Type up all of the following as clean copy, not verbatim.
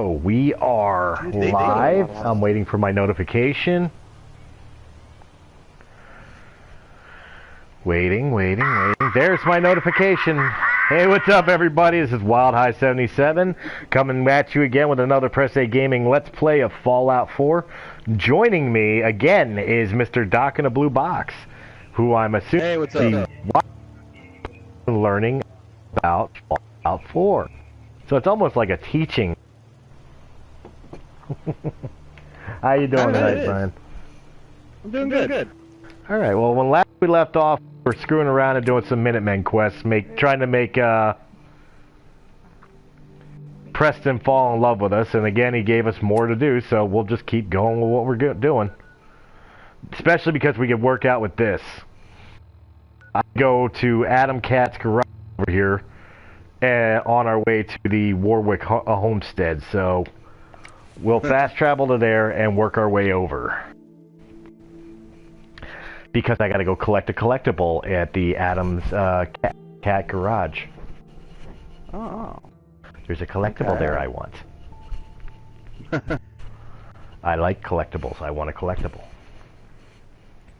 So, we are live. I'm waiting for my notification. Waiting. There's my notification. Hey, what's up, everybody? This is Wyldehigh77 coming at you again with another Press A Gaming Let's Play of Fallout 4. Joining me again is Mr. Doc in a Blue Box, who I'm assuming hey, what's up? Learning about Fallout 4. So it's almost like a teaching. How you doing tonight, Brian? I'm doing good. All right. Well, when last we left off, we're screwing around and doing some Minutemen quests, trying to make Preston fall in love with us. And again, he gave us more to do, so we'll just keep going with what we're doing. Especially because we can work out with this. I go to Adam Cat's garage over here, on our way to the Warwick homestead. So we'll fast travel to there and work our way over. Because I gotta go collect a collectible at the Adam's cat garage. Oh. There's a collectible there I want. I like collectibles. I want a collectible.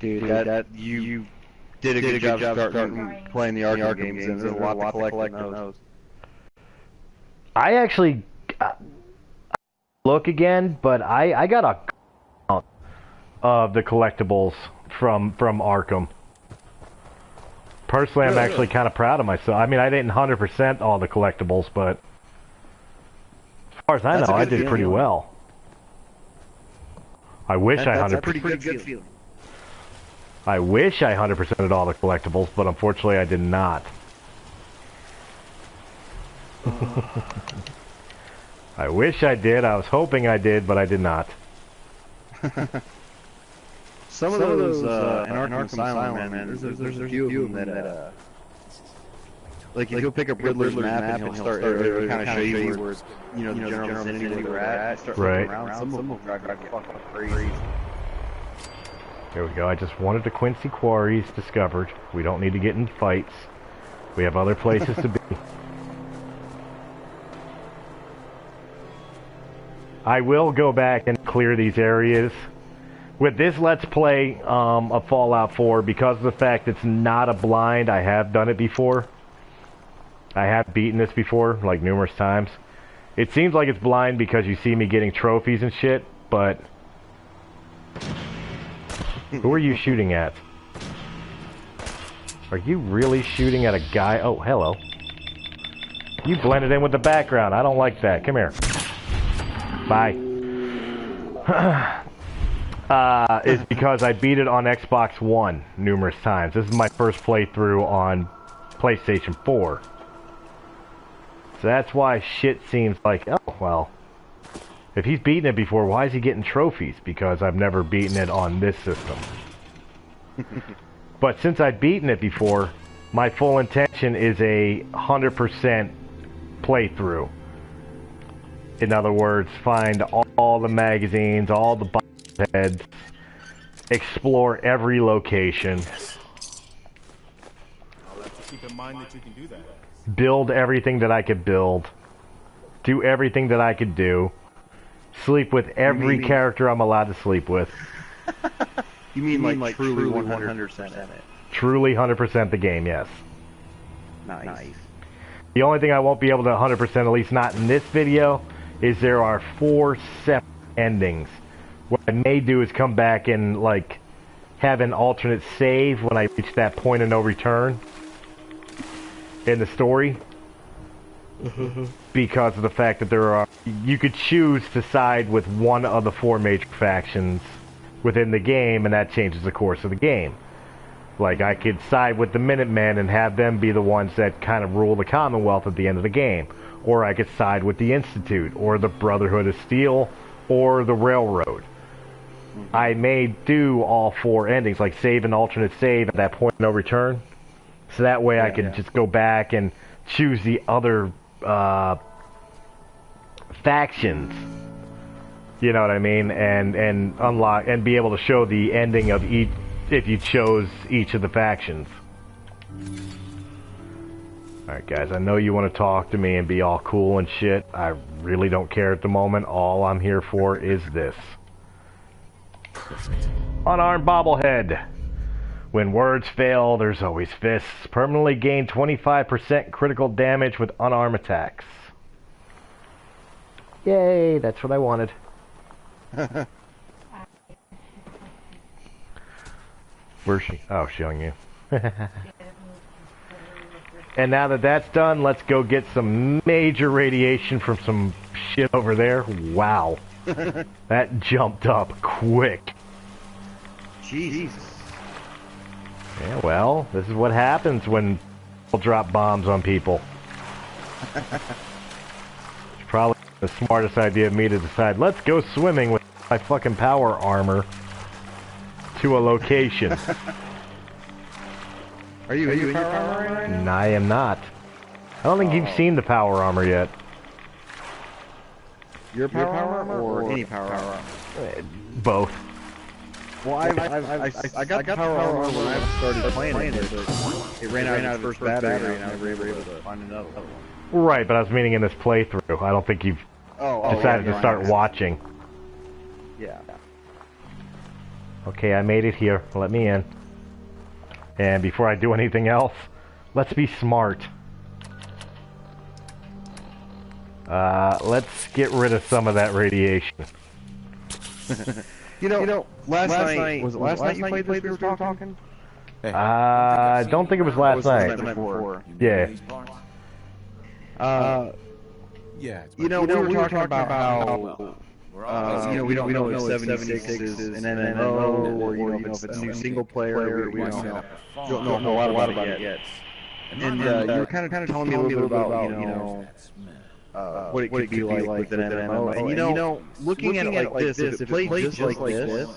Dude, you did a good job starting playing the Arkham games, and there's a lot to collect in those. I actually look again, but I got a count of the collectibles from Arkham. Personally, I'm actually kind of proud of myself. I mean, I didn't 100% all the collectibles, but as far as I know, I did pretty well. I wish I 100%. That's a pretty good feeling. I wish I 100%ed all the collectibles, but unfortunately, I did not. I wish I did. I was hoping I did, but I did not. Some of those in Arkham Asylum, man, there's a few of them that, like, if you'll pick up Riddler's map and he'll start, it'll kind of show you where, you know, the general vicinity where they're at, start looking around, some of them drive fucking crazy. There we go. I just wanted the Quincy Quarries discovered. We don't need to get in fights. We have other places to be. I will go back and clear these areas. With this Let's Play of Fallout 4, because of the fact it's not a blind, I have done it before. I have beaten this before, like numerous times. It seems like it's blind because you see me getting trophies and shit, but... Who are you shooting at? Are you really shooting at a guy? Oh, hello. You blended in with the background. I don't like that. Come here. Bye. Is because I beat it on Xbox One numerous times. This is my first playthrough on PlayStation 4. So that's why shit seems like, oh, well, if he's beaten it before, why is he getting trophies? Because I've never beaten it on this system. But since I've beaten it before, my full intention is a 100% playthrough. In other words, find all the magazines, all the heads, explore every location. I'll have to keep in mind that you can do that. Build everything that I could build. Do everything that I could do. Sleep with every character I'm allowed to sleep with. You mean like truly 100% in it? Truly 100% the game, yes. Nice. The only thing I won't be able to 100%, at least not in this video, is there are 4 separate endings. What I may do is come back and, like, have an alternate save when I reach that point of no return in the story. Because of the fact that there are... You could choose to side with one of the 4 major factions within the game, and that changes the course of the game. Like, I could side with the Minutemen and have them be the ones that kind of rule the Commonwealth at the end of the game. Or I could side with the Institute, or the Brotherhood of Steel, or the Railroad. I may do all 4 endings, like save an alternate save at that point of no return. So that way I can just go back and choose the other factions. You know what I mean? And unlock and be able to show the ending of each if you chose each of the factions. Alright guys, I know you want to talk to me and be all cool and shit. I really don't care at the moment. All I'm here for is this. Unarmed bobblehead. When words fail, there's always fists. Permanently gain 25% critical damage with unarmed attacks. Yay, that's what I wanted. Where's she? Oh, showing you. And now that that's done, let's go get some major radiation from some shit over there. Wow. That jumped up quick. Jesus. Yeah, well, this is what happens when people drop bombs on people. It's probably the smartest idea of me to decide, let's go swimming with my fucking power armor to a location. Are you in your power armor right now? I am not. I don't think you've seen the power armor yet. Your power armor or any power armor? Both. Well, I got the power armor when I started playing it, but it ran out of its first battery and I was able to find another one. Right, but I was meaning in this playthrough. I don't think you've decided to start watching. Yeah. Okay, I made it here. Let me in. And before I do anything else, let's be smart. Let's get rid of some of that radiation. You know, last night, was it last night you played this we were talking? I don't think it was last night. The night before. Yeah. We were talking about how we don't know if 76 is an MMO or if it's a new single player. We don't know a lot about it yet. And you were kind of telling me a little bit about what it could be like with an MMO. And looking at it like this, if it played just like this,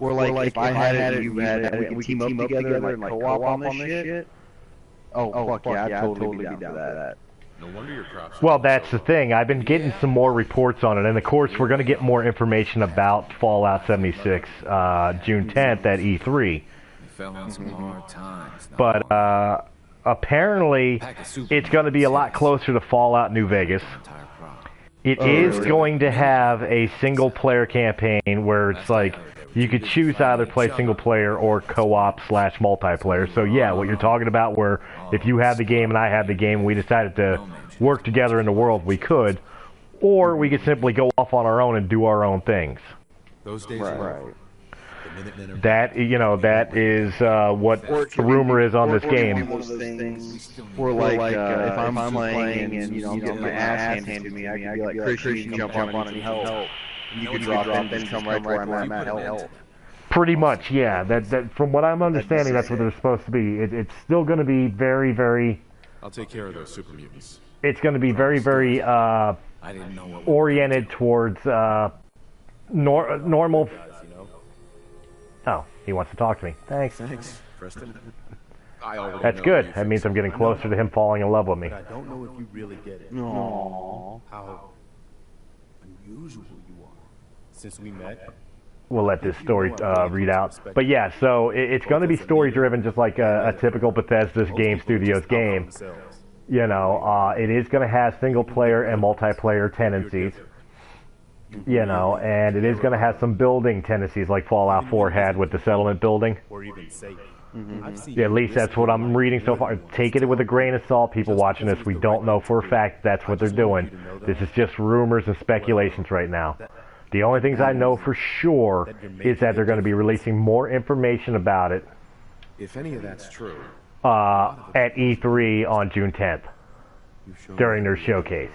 or like if I had it and you had it, and we team up together and like co-op on this shit. Oh fuck yeah, I'd totally be down for that. No wonder your crops. Well, that's the thing. I've been getting some more reports on it, and of course, we're going to get more information about Fallout 76 June 10th at E3. But apparently, it's going to be a lot closer to Fallout New Vegas. It is going to have a single-player campaign where it's like you could choose either play single-player or co-op / multiplayer. So yeah, what you're talking about, where if you have the game and I have the game, we decided to work together in the world, we could, or we could simply go off on our own and do our own things. Those days Right. That that is what the rumor is on this game. Or like if I'm playing and I'm getting my ass handed to me, I can be like, Chris, you can jump on and help. You can drop in and come right where I'm at help. Pretty much, yeah. That from what I'm understanding, that's what they're supposed to be. It's still going to be very, very. I'll take care of those super mutants. It's going to be very, very oriented towards normal. Oh, he wants to talk to me. Thanks. Preston. That's good. That means I'm getting closer to him falling in love with me. But I don't know if you really get it. Aww. How unusual you are. Since we met. We'll let this story read out. But yeah, so it's going to be story-driven, just like a typical Bethesda Game Studios game. It is going to have single-player and multiplayer tendencies. And it is going to have some building tendencies like Fallout 4 had with the settlement building. Or even safe. Yeah, at least that's what I'm reading so far. Take it with a grain of salt, people watching this. We don't know for a fact that's what they're doing. This is just rumors and speculations right now. The only things I know for sure is that they're going to be releasing more information about it If any of that's true, at E3 on June 10th during their showcase.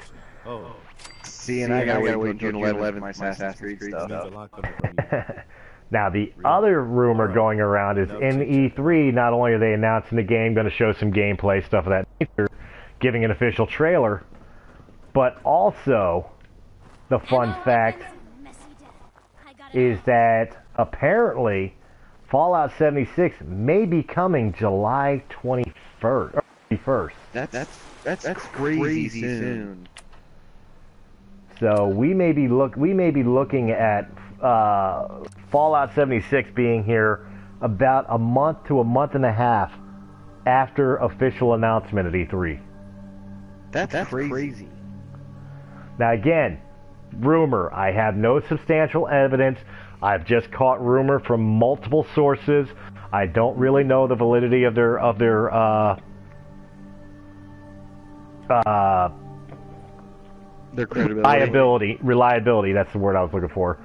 See, and I gotta wait June 11th for my Assassin's Creed stuff. Now, the other rumor going around is in E3, not only are they announcing the game, going to show some gameplay, stuff of that nature, giving an official trailer, but also, the fun fact is that apparently Fallout 76 may be coming July 21st. That's crazy soon. So we may be looking at Fallout 76 being here about a month to a month and a half after official announcement at E3. That's crazy. Now again, rumor. I have no substantial evidence. I've just caught rumor from multiple sources. I don't really know the validity of their credibility. Reliability, that's the word I was looking for.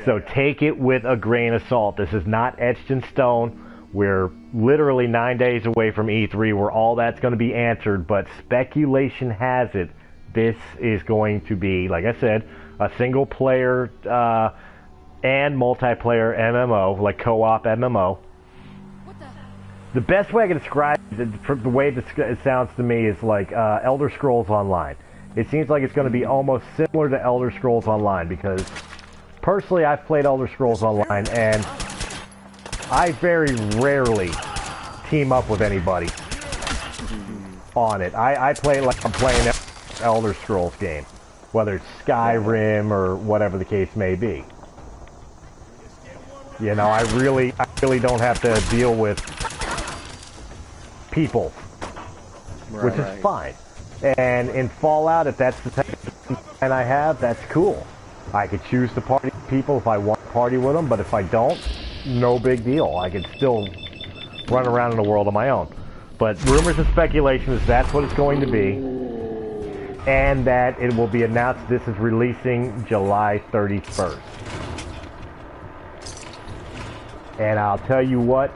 So take it with a grain of salt. This is not etched in stone. We're literally 9 days away from E3 where all that's going to be answered, but speculation has it this is going to be, like I said, a single player and multiplayer MMO, like co-op MMO. The best way I can describe it, the way it sounds to me, is like Elder Scrolls Online. It seems like it's going to be almost similar to Elder Scrolls Online, because personally I've played Elder Scrolls Online and I very rarely team up with anybody on it. I play like I'm playing an Elder Scrolls game, whether it's Skyrim or whatever the case may be. You know, I really don't have to deal with people, which is fine. And in Fallout, if that's the type of and I have, that's cool. I could choose to party with people if I want to party with them, but if I don't, no big deal. I could still run around in the world on my own. But rumors and speculation is that's what it's going to be, and that it will be announced this is releasing July 31st. And I'll tell you what,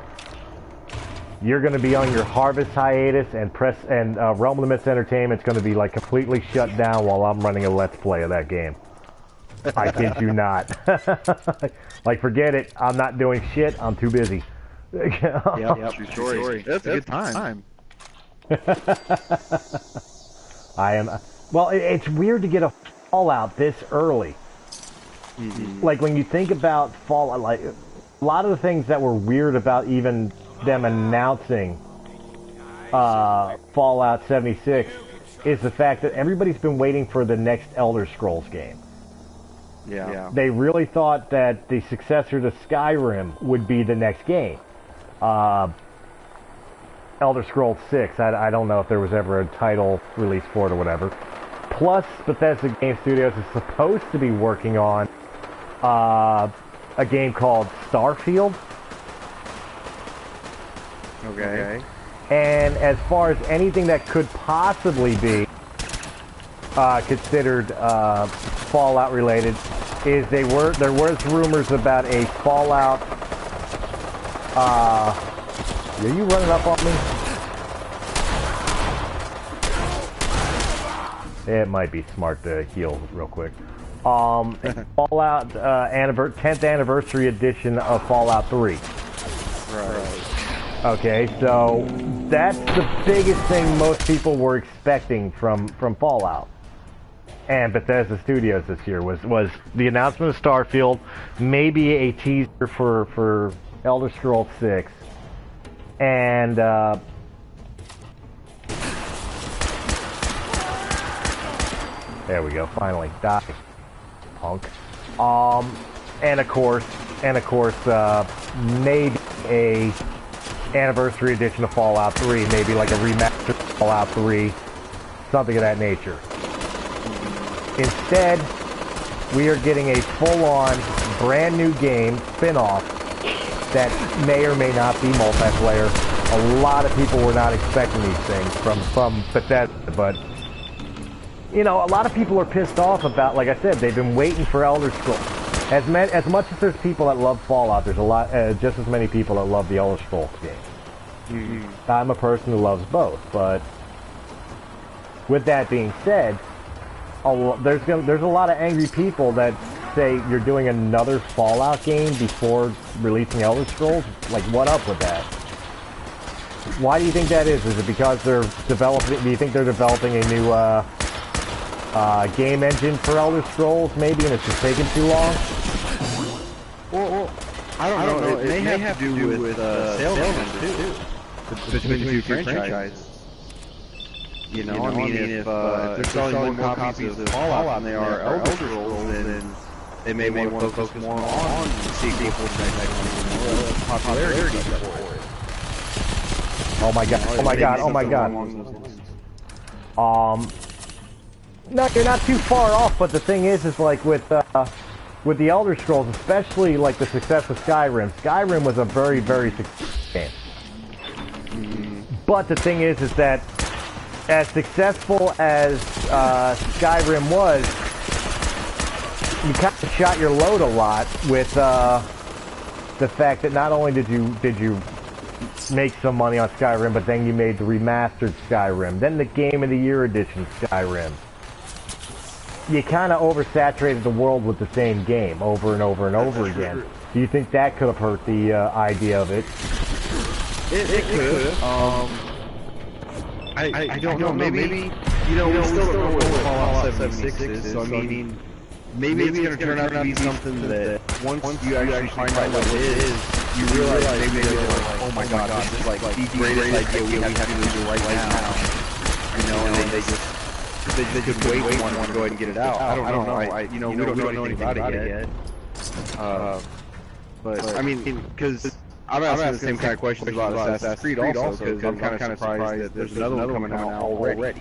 you're going to be on your harvest hiatus, and Realm of the Mist Entertainment's going to be like completely shut down while I'm running a Let's Play of that game. I kid you not. Like, forget it. I'm not doing shit. I'm too busy. Yep, true story. That's a good time. I am. Well, it's weird to get a Fallout this early. Like, when you think about Fallout, like, a lot of the things that were weird about even them announcing Fallout 76 is the fact that everybody's been waiting for the next Elder Scrolls game. Yeah. They really thought that the successor to Skyrim would be the next game. Elder Scrolls 6, I don't know if there was ever a title released for it or whatever. Plus, Bethesda Game Studios is supposed to be working on a game called Starfield. Okay. And as far as anything that could possibly be considered Fallout related, is there was rumors about a Fallout. Are you running up on me? It might be smart to heal real quick. Fallout 10th anniversary edition of Fallout 3. Right. Okay, so that's the biggest thing most people were expecting from Fallout and Bethesda Studios this year was the announcement of Starfield, maybe a teaser for Elder Scrolls 6, and there we go, finally, die, punk. And of course, maybe a anniversary edition of Fallout 3, maybe like a remastered Fallout 3, something of that nature. Instead, we are getting a full-on, brand new game, spin-off, that may or may not be multiplayer. A lot of people were not expecting these things from Bethesda, but, you know, a lot of people are pissed off about, like I said, they've been waiting for Elder Scrolls. As much as there's people that love Fallout, there's just as many people that love the Elder Scrolls game. I'm a person who loves both, but with that being said, there's a lot of angry people that say you're doing another Fallout game before releasing Elder Scrolls. Like, what up with that? Why do you think that is? Is it because they're developing? Do you think they're developing a new game engine for Elder Scrolls, maybe, and it's just taking too long? Well, I don't know. It may have to do with sales numbers too. Between the two franchises. You know, I mean, if they're selling more copies of Fallout than they are Elder Scrolls, then they may want to focus more on the sequel franchise, popularity for it. Oh my god, oh my god, oh my god. No, you're not too far off, but the thing is like with the Elder Scrolls, especially like the success of Skyrim. Skyrim was a very, very successful game. But the thing is that as successful as Skyrim was, you kind of shot your load a lot with the fact that not only did you make some money on Skyrim, but then you made the remastered Skyrim, then the Game of the Year edition Skyrim. You kind of oversaturated the world with the same game over and over and over again. Do you think that could have hurt the idea of it? It could. I don't know. Maybe we still don't know what Fallout 76 is. So I mean, maybe it's going to turn out to be something that once you actually find out what it is, you realize maybe they're like, oh my god, this is like the greatest idea we have to do right now. And then they just wait one to go ahead and get it out. I don't know. We don't know anything about it yet. But I mean, because I'm asking the same kind of questions about Assassin's Creed also, because I'm kind of surprised that there's another one coming out already. But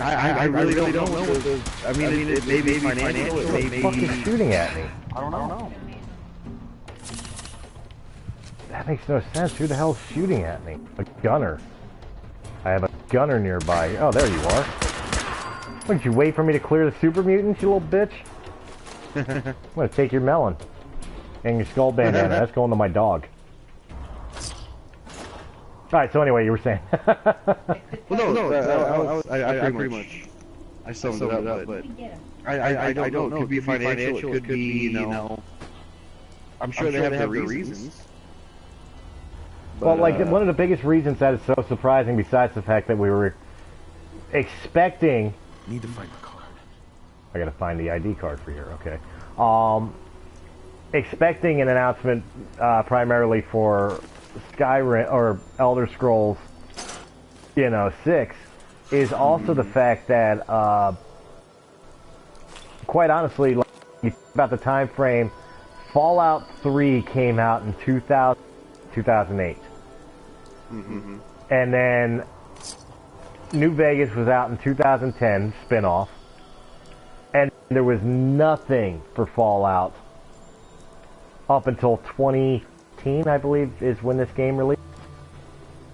I really don't know. I mean, it may be financial. It may be. What the fuck is shooting at me? I don't know. That makes no sense. Who the hell's shooting at me? A gunner. I have a gunner nearby. Oh, there you are. Wouldn't you wait for me to clear the super mutants, you little bitch? I'm gonna take your melon. And your skull bandana. That's going to my dog. Alright, so anyway, you were saying. Well, no, I pretty much. I summed it up, but I don't know. It could be financial. It could be, I'm sure they have their reasons. Well, like, one of the biggest reasons that is so surprising, besides the fact that we were expecting... Need to find the card. I gotta find the ID card for here, okay. Expecting an announcement primarily for Skyrim, or Elder Scrolls, 6, is also the fact that, quite honestly, like, about the time frame, Fallout 3 came out in 2008. And then New Vegas was out in 2010, spin-off. And there was nothing for Fallout up until 2018, I believe, is when this game released.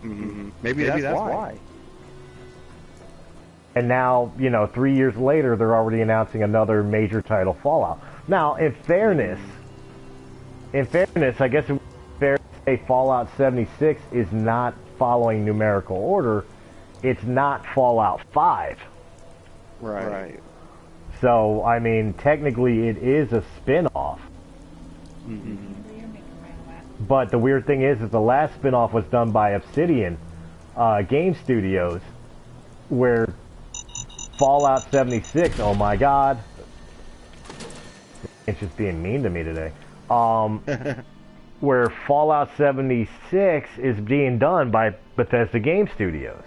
Maybe that's why. And now, 3 years later, they're already announcing another major title, Fallout. Now, in fairness, I guess it would be fair to say Fallout 76 is not following numerical order. It's not Fallout 5. Right. So, I mean, technically it is a spin-off. But the weird thing is that the last spin-off was done by Obsidian Game Studios, where Fallout 76, oh my god. It's just being mean to me today. Where Fallout 76 is being done by Bethesda Game Studios.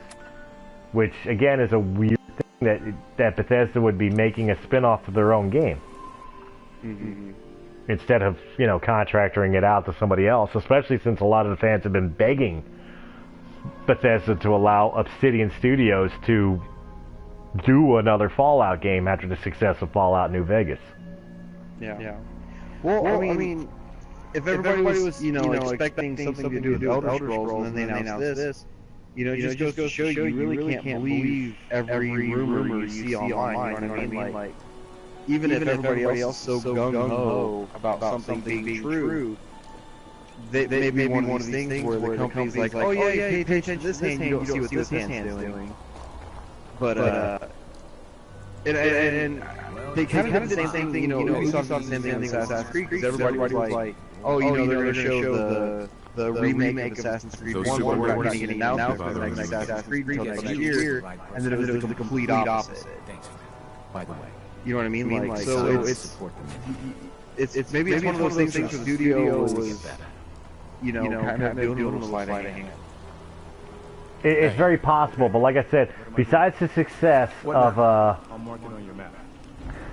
Which, again, is a weird thing that Bethesda would be making a spin-off to their own game. Instead of, contracting it out to somebody else, especially since a lot of the fans have been begging Bethesda to allow Obsidian Studios to do another Fallout game after the success of Fallout New Vegas. Yeah. Well, I mean, if everybody was, expecting something to do with Elder Scrolls and then they announced this, it just goes to show you really can't believe every rumor you see online, you know what I mean? Like, even if everybody else is so gung-ho about something being true, they may be one of these things where the company's like, oh yeah, pay attention to this hand, you don't see what this hand's doing. But, and they kind of did the same thing, Ubisoft did the same thing with Assassin's Creed, because everybody was like, oh, they're going to show the remake of Assassin's Creed 1, we're not getting an announcement for the next Assassin's Creed until next year, and then it was the complete opposite. By the way. You know what I mean? Like, so it's maybe it's one of those things the studio was, kind of doing a little sleight of hand. It's very possible, but like I said, besides the success of I'm working on your map.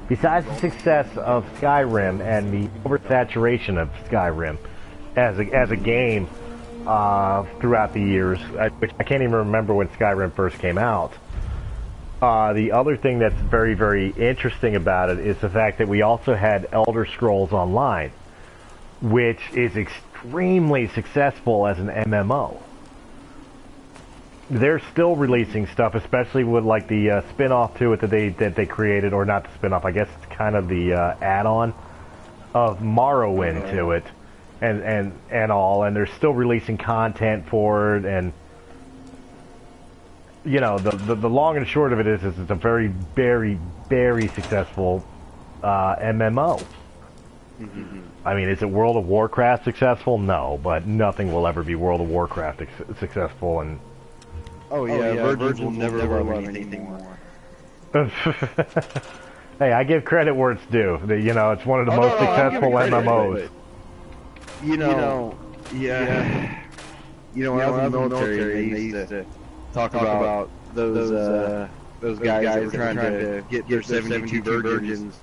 Besides the success of Skyrim and the oversaturation of Skyrim, as a game throughout the years, which I can't even remember when Skyrim first came out. The other thing that's very, very interesting about it is the fact that we also had Elder Scrolls Online, which is extremely successful as an MMO. They're still releasing stuff, especially with like the spin-off to it that they created, or not the spin-off, I guess it's kind of the add-on of Morrowind to it, and all, and they're still releasing content for it, and you know, the long and short of it is it's a very, very, very successful MMO. Mm-hmm. I mean, is it World of Warcraft successful? No, but nothing will ever be World of Warcraft successful. And virgins will never love anything more. Hey, I give credit where it's due. You know, it's one of the most successful MMOs. You know, yeah. You know, when I was in the military, they used to talk about those guys that were trying to get their 72 virgins.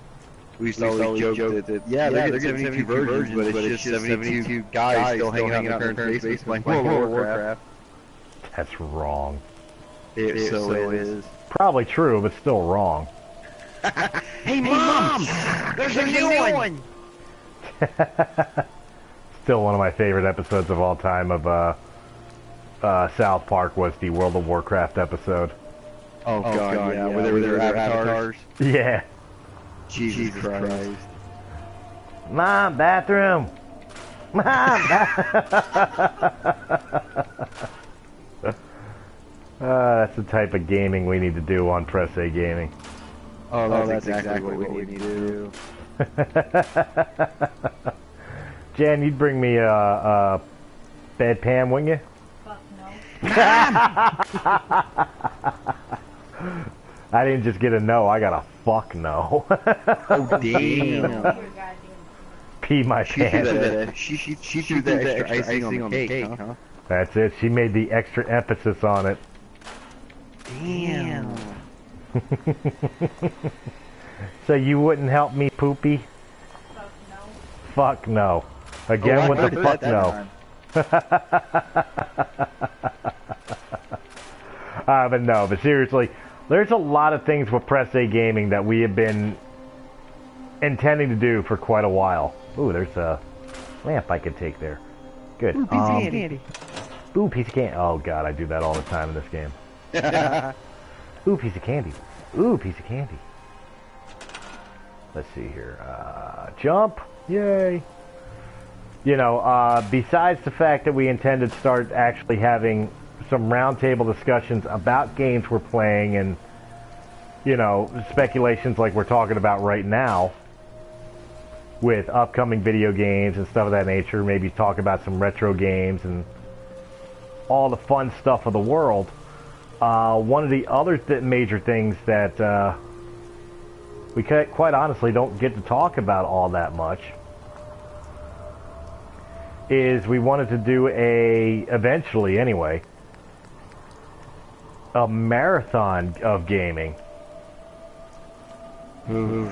We used to always joke that they're getting 72 virgins, but it's just 72 guys still hanging out in their current space playing World of Warcraft. That's wrong. It so is. Probably true, but still wrong. Hey, Mom! There's a new one! Still one of my favorite episodes of all time of South Park was the World of Warcraft episode. Oh God, yeah. Where they were their avatars? Yeah. Jesus Christ. Mom, bathroom! Mom, that's the type of gaming we need to do on Press A Gaming. Oh, that's exactly what we need to do. Jan, you'd bring me a bedpan, wouldn't you? Fuck no. I didn't just get a no, I got a fuck no. Oh, damn. Pee my pants. She threw the extra icing on the cake, huh? That's it, she made the extra emphasis on it. Damn. So you wouldn't help me, Poopy? Fuck no. Fuck no. Again with the fuck no. But seriously, there's a lot of things with Press A Gaming that we have been intending to do for quite a while. Ooh, there's a lamp I could take there. Good. Ooh, piece of candy. Ooh, piece of candy. Oh god, I do that all the time in this game. Ooh, piece of candy. Ooh, piece of candy. Let's see here. Jump. Yay. You know, besides the fact that we intend to start actually having some roundtable discussions about games we're playing and, you know, speculations like we're talking about right now with upcoming video games and stuff of that nature, maybe talk about some retro games and all the fun stuff of the world. One of the other major things that we quite honestly don't get to talk about all that much is we wanted to do eventually anyway, a marathon of gaming. Mm-hmm.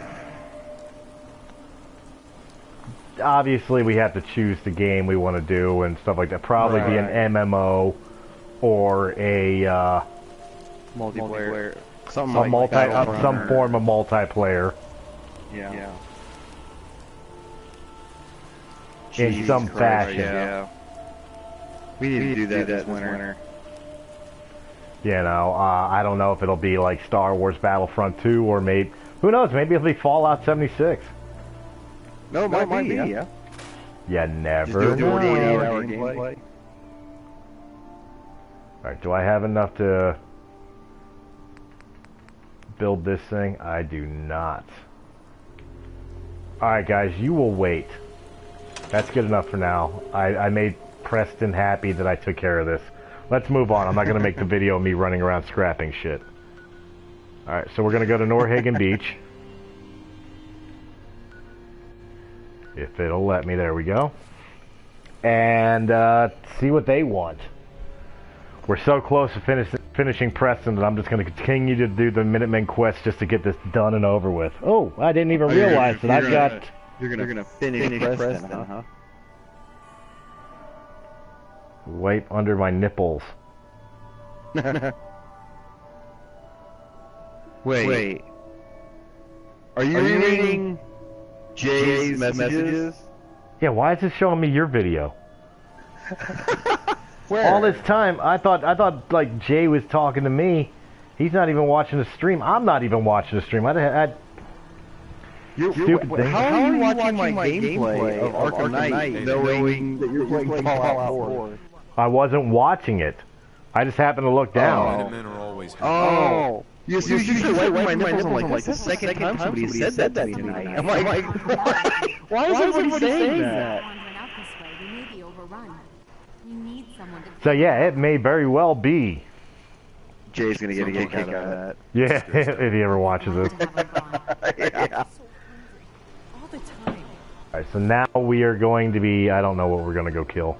Obviously, we have to choose the game we want to do and stuff like that. Probably be an MMO or a multiplayer, some form of multiplayer. Yeah. In some fashion. Yeah. We need to do that this winter. You know, I don't know if it'll be like Star Wars Battlefront 2 or maybe, who knows, maybe it'll be Fallout 76. No, it might be, yeah. You never know. 48-hour gameplay. Alright, do I have enough to build this thing? I do not. Alright guys, you will wait. That's good enough for now. I made Preston happy that I took care of this. Let's move on. I'm not going to make the video of me running around scrapping shit. Alright, so we're going to go to Norhagen Beach. If it'll let me, there we go. And see what they want. We're so close to finishing Preston that I'm just going to continue to do the Minutemen quest just to get this done and over with. Oh, I didn't even realize that I've got... You're gonna finish Preston, huh? Wipe under my nipples. Wait. Are you reading Jay's messages? Yeah, why is it showing me your video? Where? All this time, I thought like Jay was talking to me. He's not even watching the stream. I'm not even watching the stream. Stupid thing. How are you watching my gameplay of Arkham Knight knowing that you're playing Fallout 4? I wasn't watching it. I just happened to look down. Minutemen are always You should wipe my nipples. I'm like, the second time somebody said that to me tonight. I'm like, why is everybody saying that? So yeah, it may very well be. Jay's gonna get a kick out of that. Yeah, if he ever watches this. Yeah. Alright, so now we are going to be, I don't know what we're going to go kill.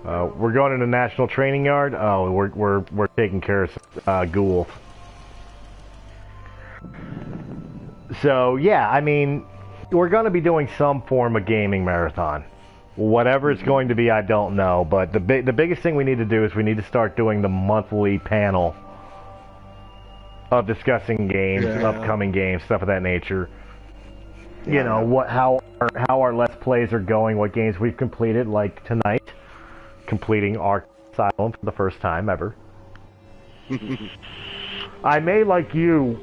We're going to the National Training Yard. Oh, we're taking care of some ghouls. So yeah, I mean, we're going to be doing some form of gaming marathon. Whatever it's going to be, I don't know. But the biggest thing we need to do is we need to start doing the monthly panel of discussing games, upcoming games, stuff of that nature. You know how our Let's Plays are going, what games we've completed, like tonight, completing Arkham Asylum for the first time ever. I may, like you,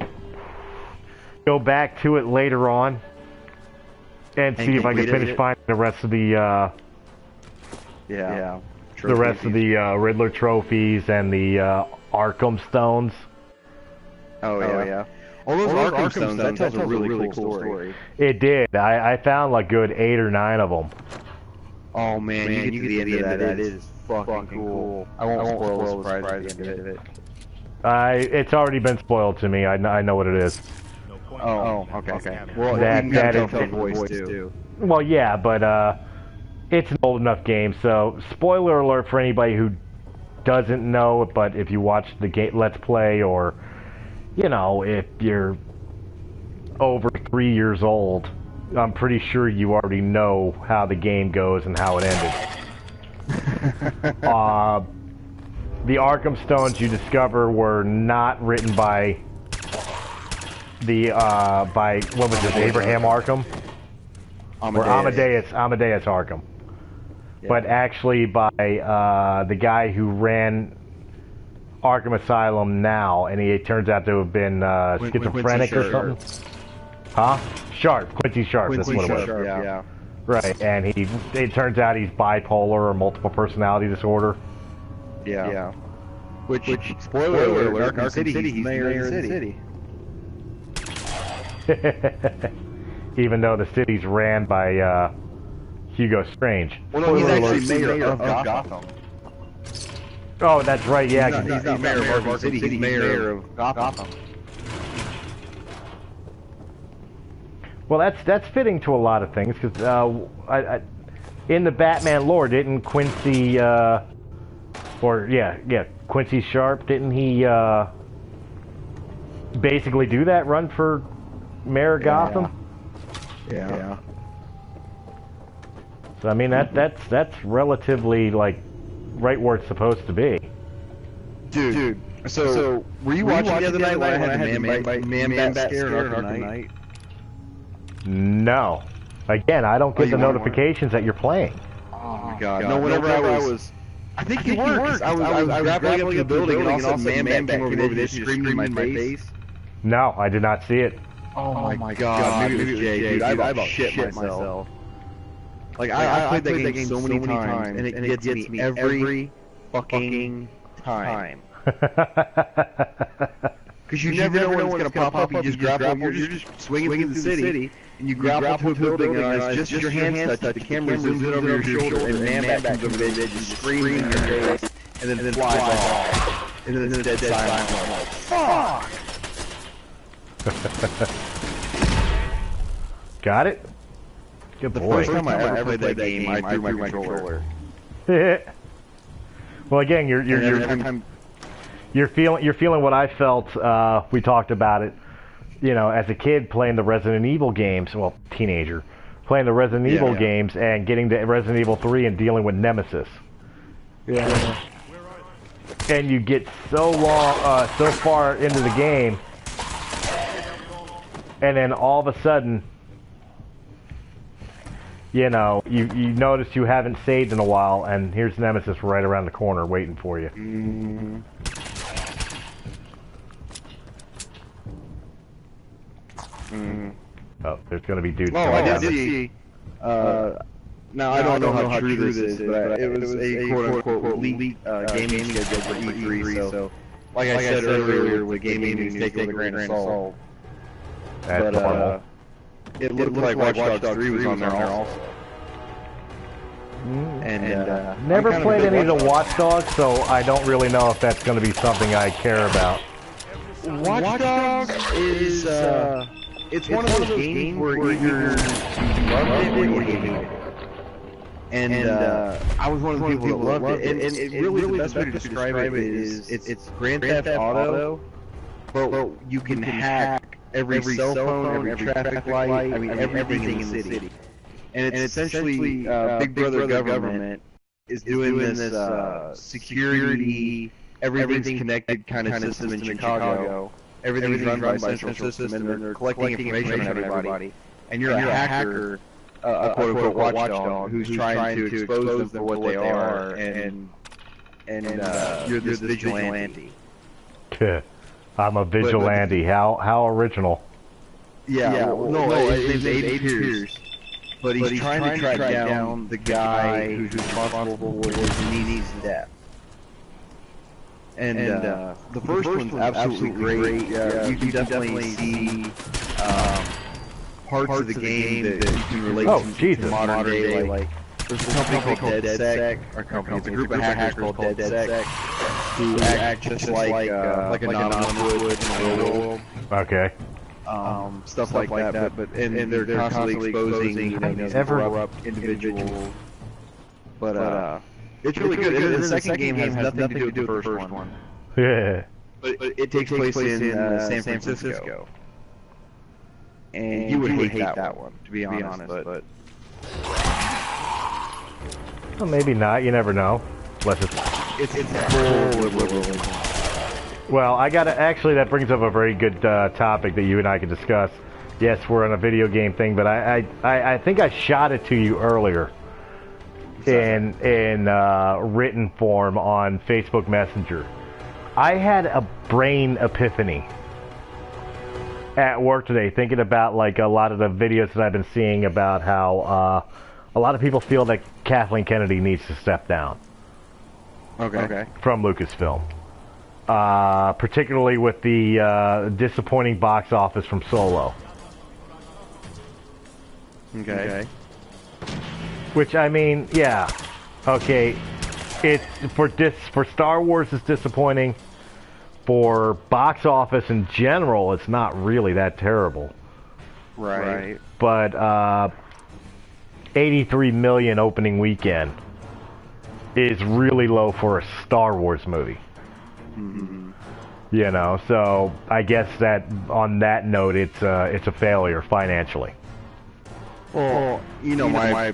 go back to it later on and see if I can finish finding the rest of the the rest of the Riddler trophies and the Arkham Stones. Oh yeah. All those Arkham Stones, that tells a really cool story. It did. I found like good 8 or 9 of them. Oh man, you get to the end of that. It is fucking cool. I won't spoil the surprise at the end of it. It's already been spoiled to me. I know what it is. Oh, okay. Well, that is the voice too. Well, yeah, but it's an old enough game, so spoiler alert for anybody who doesn't know. But if you watch the Let's Play, or you know, if you're over 3 years old, I'm pretty sure you already know how the game goes and how it ended. The Arkham Stones you discover were not written by the by what was it, Abraham Arkham? Or Amadeus Arkham. Yeah. But actually by the guy who ran Arkham Asylum now, and he turns out to have been schizophrenic or something. Huh? Quincy Sharp. That's what it was. Yeah. Right, and it turns out he's bipolar or multiple personality disorder. Yeah. Which spoiler alert, Arkham City, he's mayor of the city. Even though the city's ran by Hugo Strange. Well, no, he's actually mayor of Gotham. Oh, that's right, yeah. He's not mayor of Arkham City, he's mayor of Gotham. Well, that's fitting to a lot of things, because in the Batman lore, didn't Quincy, Quincy Sharp, didn't he basically do that, run for mayor of Gotham? Yeah. So I mean that's relatively like right where it's supposed to be. Dude. So were you watching the other night when I had the man bat scare in Arkham Knight? No. Again, I don't get the notifications that you're playing. Oh my god. No, whenever I was... I think you were. I was grappling up to the building and all of a sudden man bat came over there screaming in my face. No, I did not see it. Oh my god. Maybe it was Jay, dude. I about shit myself. Like, I played that game so many times, and it gets me every fucking time. Because you never know when it's going to pop up. You just grapple, you're just swinging through the city, and you grapple to a building, and it's just your hands touch, the camera zooms in over your shoulder, and man comes over there, just screaming in your face, and then flies off. And then it's dead silent. Fuck! Got it? Good boy. The first time I ever played that game, I threw my controller. Well, again, you're feeling what I felt. We talked about it. You know, as a kid playing the Resident Evil games, well, teenager, playing the Resident Evil games and getting to Resident Evil 3 and dealing with Nemesis. Yeah. And you get so far into the game, and then all of a sudden, you know, you notice you haven't saved in a while, and here's Nemesis right around the corner waiting for you. Mm. Mm. Oh, there's going to be dudes. Oh, I did see. Now I don't know how true this is, but it was a quote-unquote leaked gaming schedule for E3. So, like I said earlier, with gaming news, take it with a grain of salt. That's normal. It looked like Watch Dogs 3 was on there also. And never played any of the Watch Dogs, so I don't really know if that's going to be something I care about. Watch Dogs is it's one of those games where either you love it or you hate it. And I was one of the people that loved it. And really the best way to describe it is it's Grand Theft Auto, but you can hack every cell phone, every traffic light, I mean everything in the city. And it's essentially Big Brother government is doing this security, everything's connected kind of system in Chicago. Everything's run by a central system, and they're collecting information on everybody. And you're a hacker, a quote-unquote watchdog, who's trying to expose them for what they are, and you're this vigilante. I'm a vigilante. How original. Yeah, no, his name's Aiden Pierce. But he's trying to track down the guy who's responsible for his niece's death. And the first one's absolutely great. You can definitely see parts of the game that you can relate to modern day. Like, there's a company called DeadSec, it's a group of hackers called DeadSec, who act just like Anonymous would in the real world. Okay. Stuff like that, but and they're constantly exposing these corrupt individuals. But it's really good. And the second game has nothing to do with the first one. Yeah. But it takes place in San Francisco. And you would hate that one, to be honest. But well, maybe not. You never know. Unless it's full of liberalism. Well, actually, that brings up a very good topic that you and I can discuss. Yes, we're on a video game thing, but I think I shot it to you earlier in written form on Facebook Messenger. I had a brain epiphany at work today, thinking about like a lot of the videos that I've been seeing about how a lot of people feel that Kathleen Kennedy needs to step down. Okay. From Lucasfilm. Particularly with the disappointing box office from Solo. Okay. Which, I mean, yeah. Okay. It's for Star Wars it's disappointing. For box office in general, it's not really that terrible. Right. But 83 million opening weekend is really low for a Star Wars movie. Mm-hmm. You know, so I guess that on that note, it's a failure financially. Well, you know my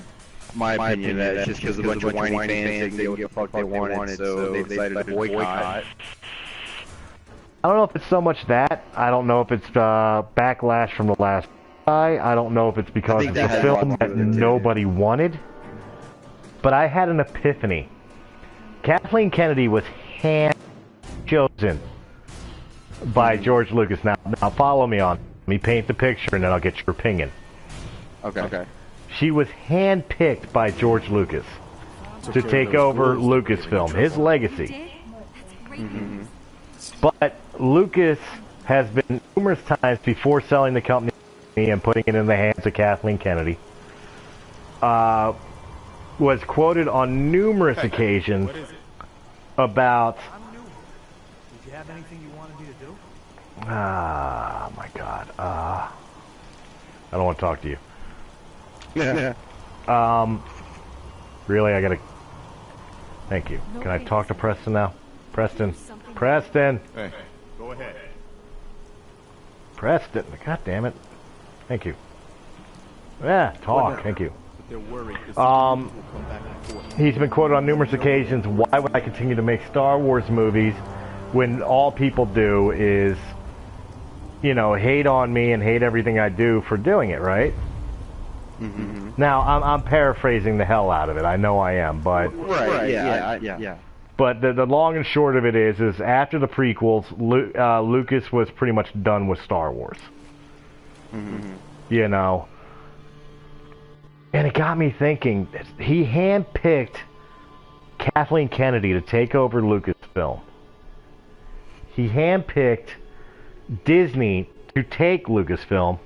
opinion that's just because a bunch of whiny fans didn't get the fuck they wanted, so they decided to boycott. I don't know if it's so much that. I don't know if it's backlash from the last guy. I don't know if it's because it's a film that nobody wanted. But I had an epiphany. Kathleen Kennedy was chosen by George Lucas. Now follow me on. Let me paint the picture, and then I'll get your opinion. Okay. She was handpicked by George Lucas to take over Lucasfilm, his legacy. Mm-hmm. But Lucas has been numerous times before selling the company and putting it in the hands of Kathleen Kennedy. Was quoted on numerous occasions about. Did you have anything you wanted me to do? Ah, my God. I don't want to talk to you. Yeah. Really, I gotta. Thank you. Can I talk to Preston now? Preston. Hey, go ahead. Preston. God damn it. Thank you. Yeah, talk. Thank you. They're worried the will come back and forth. He's been quoted on numerous occasions, why would I continue to make Star Wars movies when all people do is, you know, hate on me and hate everything I do for doing it, right? Mm-hmm. Now, I'm paraphrasing the hell out of it. I know I am, but... Right, yeah. But the long and short of it is after the prequels, Lucas was pretty much done with Star Wars. Mm-hmm. You know? And it got me thinking, he handpicked Kathleen Kennedy to take over Lucasfilm. He handpicked Disney to take Lucasfilm.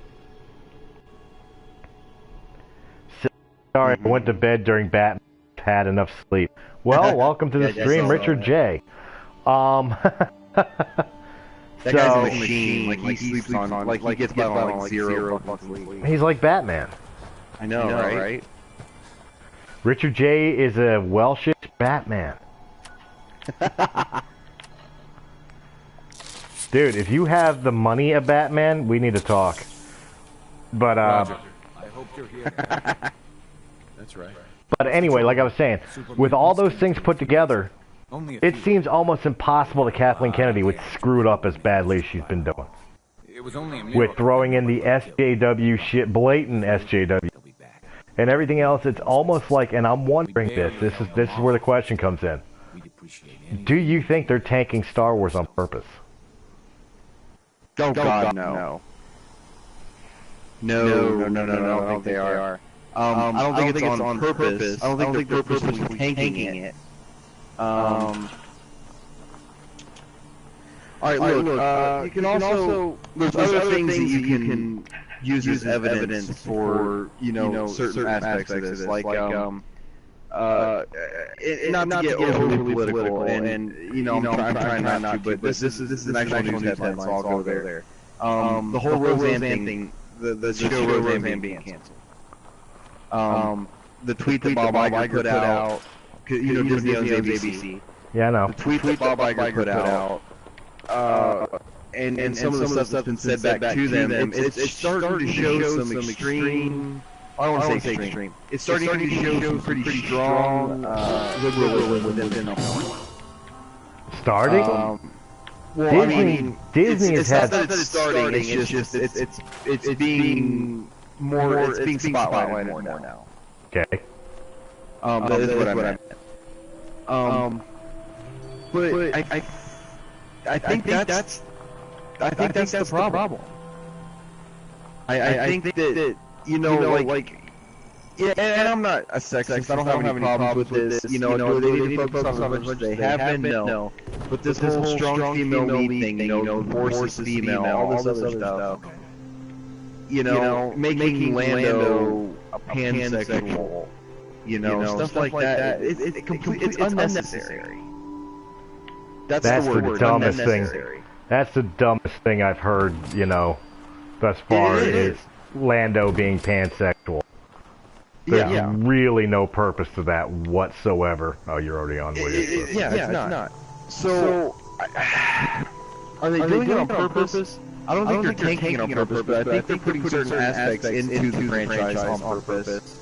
Sorry, I went to bed during Batman. Had enough sleep. Well, welcome to the stream, Richard J. That guy's a machine. Like he sleeps on, like he gets by on like zero fucking sleep. He's like Batman. I know, right? Richard J is a Welshish Batman. Dude, if you have the money of Batman, we need to talk. But Roger. I hope you're here. That's right. But anyway, like I was saying, with all those things put together, it seems almost impossible that Kathleen Kennedy would screw it up as badly as she's been doing. It was only a With throwing in the SJW shit, blatant SJW, and everything else. It's almost like, and I'm wondering this is where the question comes in. Do you think they're tanking Star Wars on purpose? Oh God, no. No, I don't think they are. I don't think it's on purpose. I don't think they're purposely tanking it. Alright, look, you can also, there's other things that you can use as evidence for, you know, certain aspects of this, like, not to get overly political, and you know, I'm trying not to, but this is an actual news headline, so I'll go there. The whole Roseanne thing, the show Roseanne being canceled. The tweet that Bob Iger put out, you know, Disney owns ABC. Yeah, I know. The tweet that Bob Iger put out, and some of the stuff that's been said back to them, it's starting to show some extreme, I don't want to say extreme, it's starting to show some pretty strong liberalism within the film. Starting? Well, I mean, Disney has had... It's not that it's starting, it's just, it's being more, it's being spotlighted more now. Okay. That is what I meant. But I think that's the problem. I think that, you know, like, yeah, and I'm not a sexist, I don't have any problems with this, you know, do they need to focus on as much as they have been? No. But this whole strong female lead thing, you know, forces female, all this other stuff, you know, making Lando a pansexual, you know, stuff like that, it's unnecessary. That's the word, the dumbest thing. That's the dumbest thing I've heard, you know, thus far, is Lando being pansexual. There's really no purpose to that whatsoever. Oh, you're already on with it. Yeah, it's not. So, are they doing it on purpose? I don't think they're tanking it on purpose, but I think they're putting certain aspects into the franchise on purpose.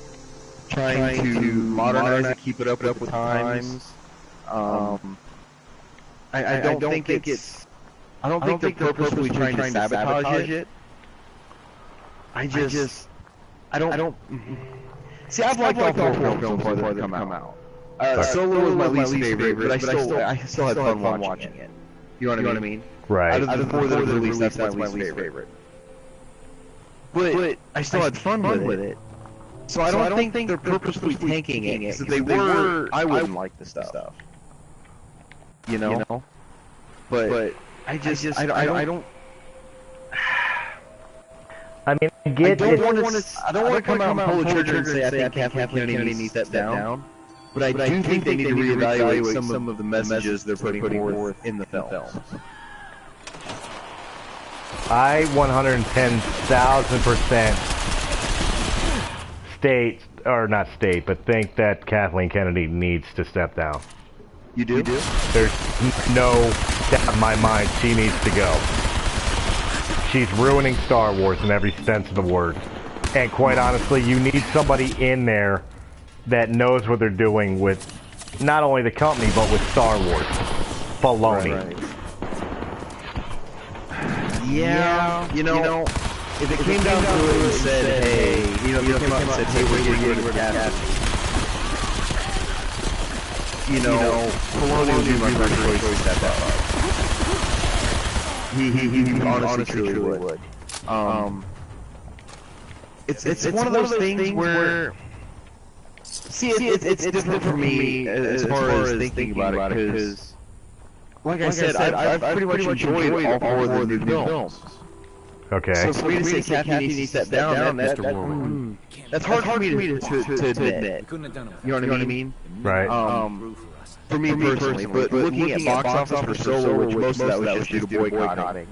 Trying to modernize it, keep it up with times. I don't think it's... I don't think they're purposely trying to sabotage it. I don't... See, I've liked all four films before they come out. Solo was my least favorite, but I still had fun watching it. You know what I mean? Right. Out of the four that were released, that's my least favorite. But I still had fun with it. So I don't think they're purposely tanking it. Because if they were, I wouldn't like the stuff. You know? But I don't... I mean, I get I don't want to come out and pull the trigger and say I think Kathleen Kennedy needs to step down. But I do think they need to reevaluate some of the messages they're putting forth in the film. I 110,000% think that Kathleen Kennedy needs to step down. You do? There's no doubt in my mind she needs to go. She's ruining Star Wars in every sense of the word. And quite honestly, you need somebody in there that knows what they're doing with not only the company, but with Star Wars. Baloney. Right. Yeah, you know, if it came down to it and said, hey, if you came out and said, hey, we're getting rid of casting, Filoni would be my first choice at that He honestly truly would. It's one of those things where, see, it's different for me as far as thinking about it, because, like I said, I've pretty much enjoyed all four of the new films. Okay. So for me to say Kathy needs to step down, that's hard for me to admit. You know what I mean? Right. For me personally, but looking at box office for Solo, which most of that was just due to boycotting,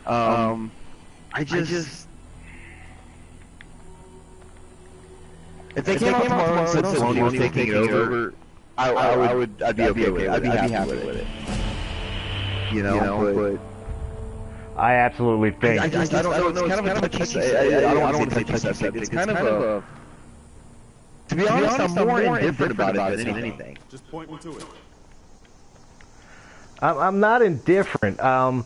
I just... If they came out tomorrow and said Filoni was taking it over, I'd be okay with it. I'd be happy with it. But... I absolutely think... I don't know, it's kind of a touchy subject. I don't want to say touchy subject. It's kind of a... To be honest, I'm more indifferent about it than anything. Just point me to it. I'm not indifferent. I'm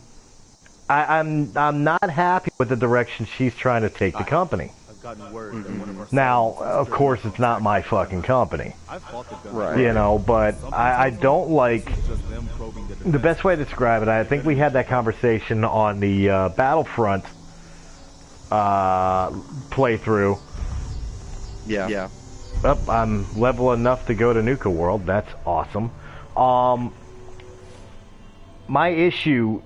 not happy with the direction she's trying to take the company. I've gotten word that one of our Now, of course, it's not my fucking company. I've fought the gun. Right. But I don't like... Just them probing the The best way to describe it, I think we had that conversation on the Battlefront playthrough. Yeah. I'm level enough to go to Nuka World. That's awesome. My issue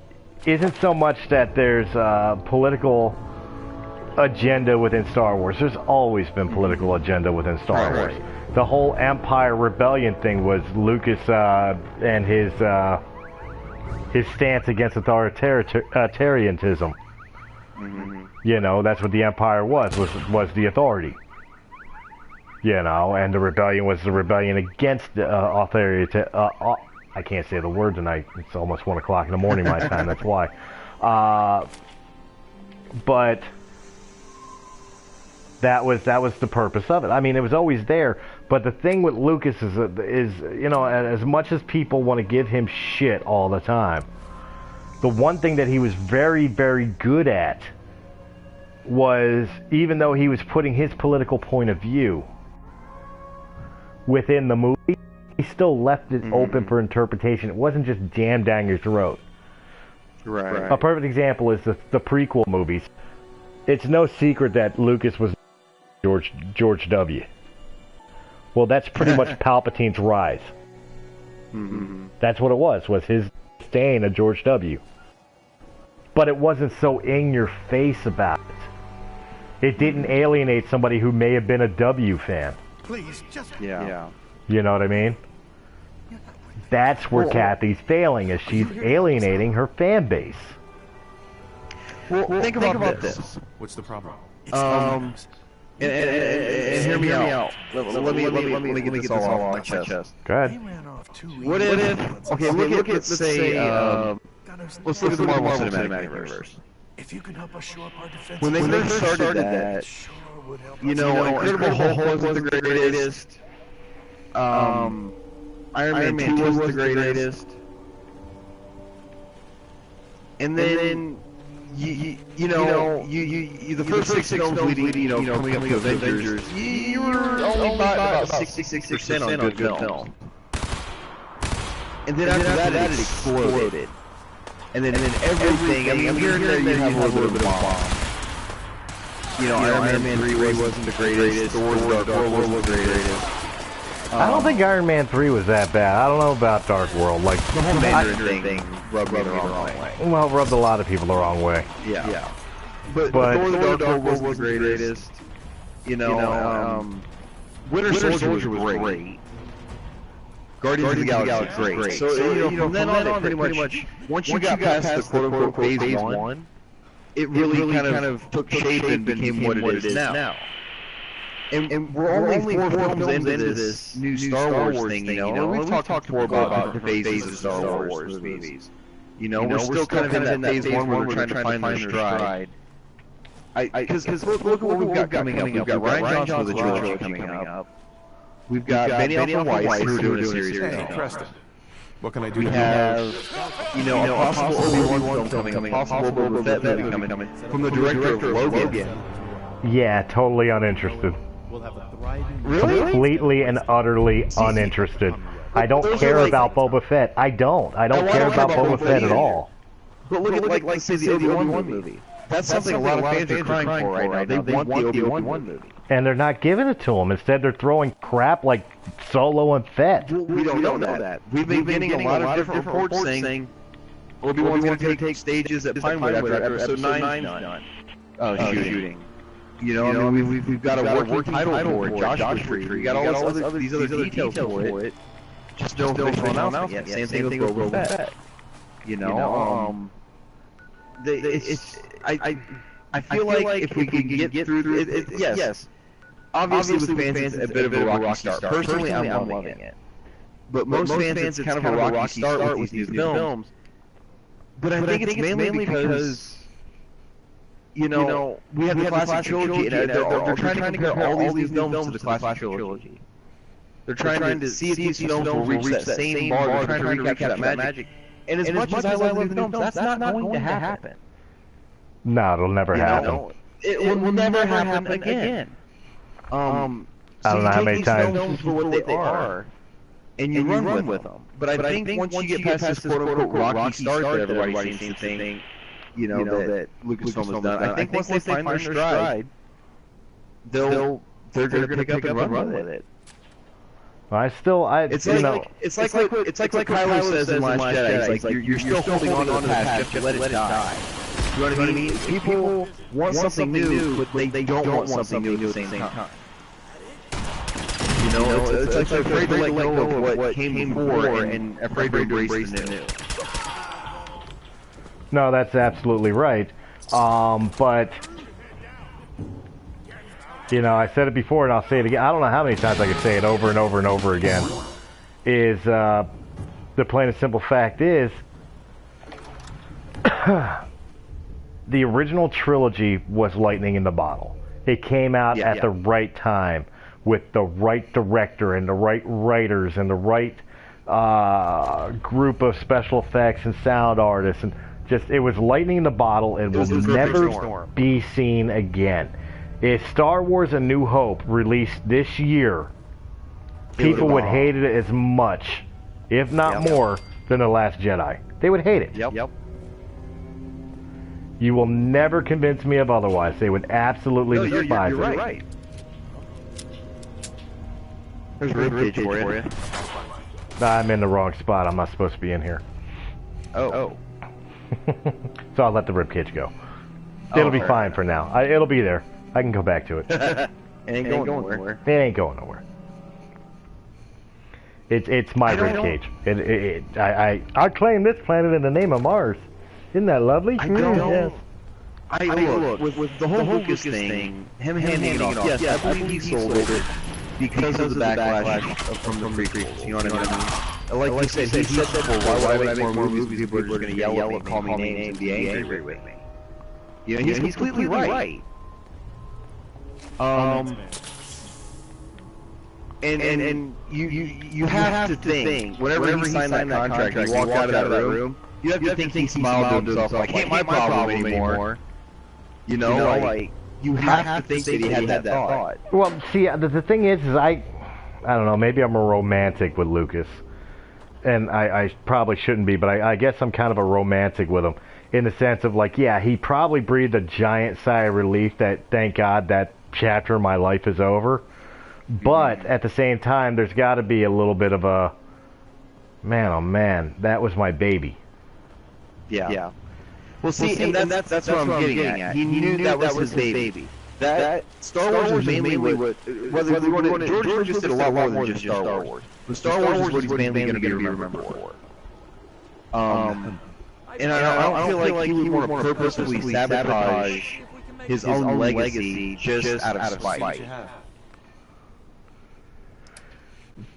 isn't so much that there's a political agenda within Star Wars. There's always been political agenda within Star Wars. Right. The whole Empire Rebellion thing was Lucas and his stance against authoritarianism. That's what the Empire was the authority. And the rebellion was the rebellion against I can't say the word tonight. It's almost 1 o'clock in the morning my time. That's why. But that was the purpose of it. I mean, it was always there. But the thing with Lucas is as much as people want to give him shit all the time, the one thing that he was very, very good at was, even though he was putting his political point of view within the movie, he still left it open for interpretation. It wasn't just jammed down your throat. Right. A perfect example is the prequel movies. It's no secret that Lucas was George W. Well, that's pretty much Palpatine's rise. That's what it was his disdain of George W. But it wasn't so in your face about it. It didn't alienate somebody who may have been a W fan. Please, just... Yeah. You know what I mean? That's where Kathy's failing, is she's alienating her fan base. Well, think about this. What's the problem? And hear me out. Let me get this all off my chest. Go ahead. He ran off too easy. What if... Okay, let's say... let's look at the Marvel Cinematic Universe. If you can help us shore up our defense... When they first started that, sure would help us. Incredible Hulk was the greatest. Iron Man 2 was the greatest. And then... the first six films leading, coming up to Avengers, you were only about 66% on good film. And then after that, it exploded. And then everything, I'm hearing that you have a little bit of bomb. Iron Man 3 wasn't the greatest, Thor's Dark World was the greatest. I don't think Iron Man 3 was that bad. I don't know about Dark World. Like, the whole Mandarin thing rubbed me the wrong way. Well, rubbed a lot of people the wrong way. Yeah. But Thor the Dark World was the greatest. Winter Soldier was great. Guardians of the Galaxy was great. So, from then on, pretty much, once you got past the quote-unquote phase 1, it really kind of took shape and became what it is now. And we're only four films into this new Star Wars thing, We've talked before about different phases of Star Wars movies. We're still kind of in that phase 1 where we're trying to find their stride. Because look at what we've got coming up. We've got Ryan Johnson with a trilogy coming up. We've got Benioff and Weiss who are doing a series now. Preston. What can I do? We have, a possible Obi-Wan film coming, a possible Boba Fett movie coming from the director of Logan. Yeah, totally uninterested. We'll have a thriving... Really? Completely and utterly uninterested. I don't care about Boba Fett. I don't care about Boba Fett at all. But look at, like say, the Obi-Wan movie. That's something a lot of fans are crying for right now. They want the Obi-Wan movie. And they're not giving it to him. Instead, they're throwing crap like Solo and Fett. We don't know that. We've been getting a lot of different reports saying Obi-Wan's going to take stages at Pinewood after Episode 9's done. Shooting. We've got a working title for it, Josh Tree. We got all these other details for it. Just no official announcement yet. Same thing with Boba Fett. I feel like if we can get through it, yes. Obviously with fans, it's a bit of a rocky start. Personally, I'm loving it. But most fans, it's kind of a rocky start with these films. But I think it's mainly because, we have the classic trilogy, and they're trying to compare all these films to the classic trilogy. They're trying to see if these films will reach that same bar. They're trying to recapture that magic. And as much as I love the films, that's not going to happen. No, it'll never happen. It will never happen again. I don't know how many times. Films for what they are, and you run with them. But I think once you get past this quote-unquote rocky start that everybody seems to think, that Lucasfilm has done, I think once they find their stride, they're going to pick up and run with it. It's like what Kylo says in Last Jedi. It's like you're still holding on to the past, just let it die. You know what I mean? People want something new, but they don't want something new at the same time. It's like they're afraid to let go of what came before and afraid to embrace the new. No, that's absolutely right. But I said it before and I'll say it again. I don't know how many times I can say it over and over and over again. Is the plain and simple fact is the original trilogy was lightning in the bottle. It came out at the right time with the right director and the right writers and the right group of special effects and sound artists, and it was lightning in the bottle and will never be seen again. If Star Wars A New Hope released this year, people would hate it as much, if not more, than The Last Jedi. They would hate it. Yep. You will never convince me of otherwise. They would absolutely despise it. You're right. There's a ribcage for you. I'm in the wrong spot. I'm not supposed to be in here. Oh. So I'll let the ribcage go. It'll be fine for now. It'll be there. I can go back to it. It ain't going nowhere. It ain't going nowhere. It's my ribcage. I claim this planet in the name of Mars. Isn't that lovely? Yes. Look, with the whole Lucas thing, him handing it off, yes, I believe he sold it because of the backlash from the prequels, you know what I mean? Like you said, he said that, why would I make more movies? People are just going to yell at me, call me names, and be angry with me. He's completely right. And you have to think, whenever he signed that contract, he walked out of that room, you have to think he smiled to himself, like, ain't my problem anymore. You have to think that he had that thought. Well, see, the thing is I don't know, maybe I'm a romantic with Lucas. And I probably shouldn't be, but I guess I'm kind of a romantic with him. In the sense of, like, yeah, he probably breathed a giant sigh of relief that, thank God, that chapter of my life is over. But at the same time, there's got to be a little bit of a, man, oh man, that was my baby. Yeah. Well, see, and that's what I'm getting at. He knew that was his baby. That Star Wars was mainly what, whether we want to, George Lucas did a lot more than just Star Wars. But Star Wars is what he's mainly going to be remembered for. And I don't feel like he would want to purposely sabotage his own legacy just out of spite.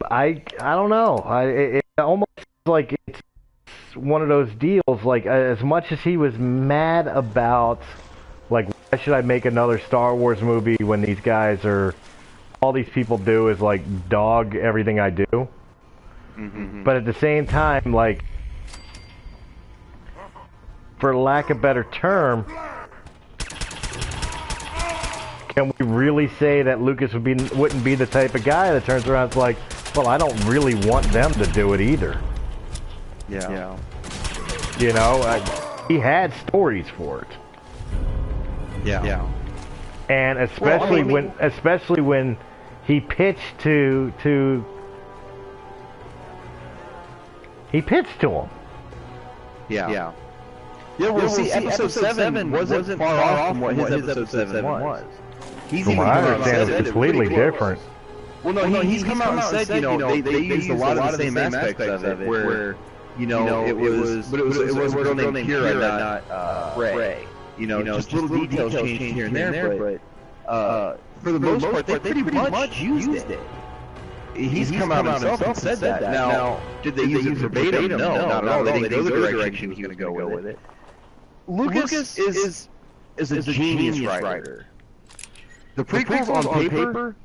I don't know. It almost like it's one of those deals. Like, as much as he was mad about, like, why should I make another Star Wars movie when these guys are, all these people do is like dog everything I do. Mm-hmm. But at the same time, like, for lack of a better term, can we really say that Lucas wouldn't be the type of guy that turns around and is like, well, I don't really want them to do it either. Yeah. You know, he had stories for it. Yeah. And especially when he pitched to him. Yeah. Well, see, episode 7 wasn't far off from what his episode 7 was. From what I understand, it's completely different. Well, no, he's come out and said, you know, they used a lot of the same aspects of it, where, you know, it was a girl named Kira, not Ray. You know, just little details changed here and there, but for the most part, they pretty much used it. He's come out himself and said that. Now, did they use it verbatim? No, not at all. They didn't go the direction he was going to go with it. Lucas is a genius writer. The prequels on paper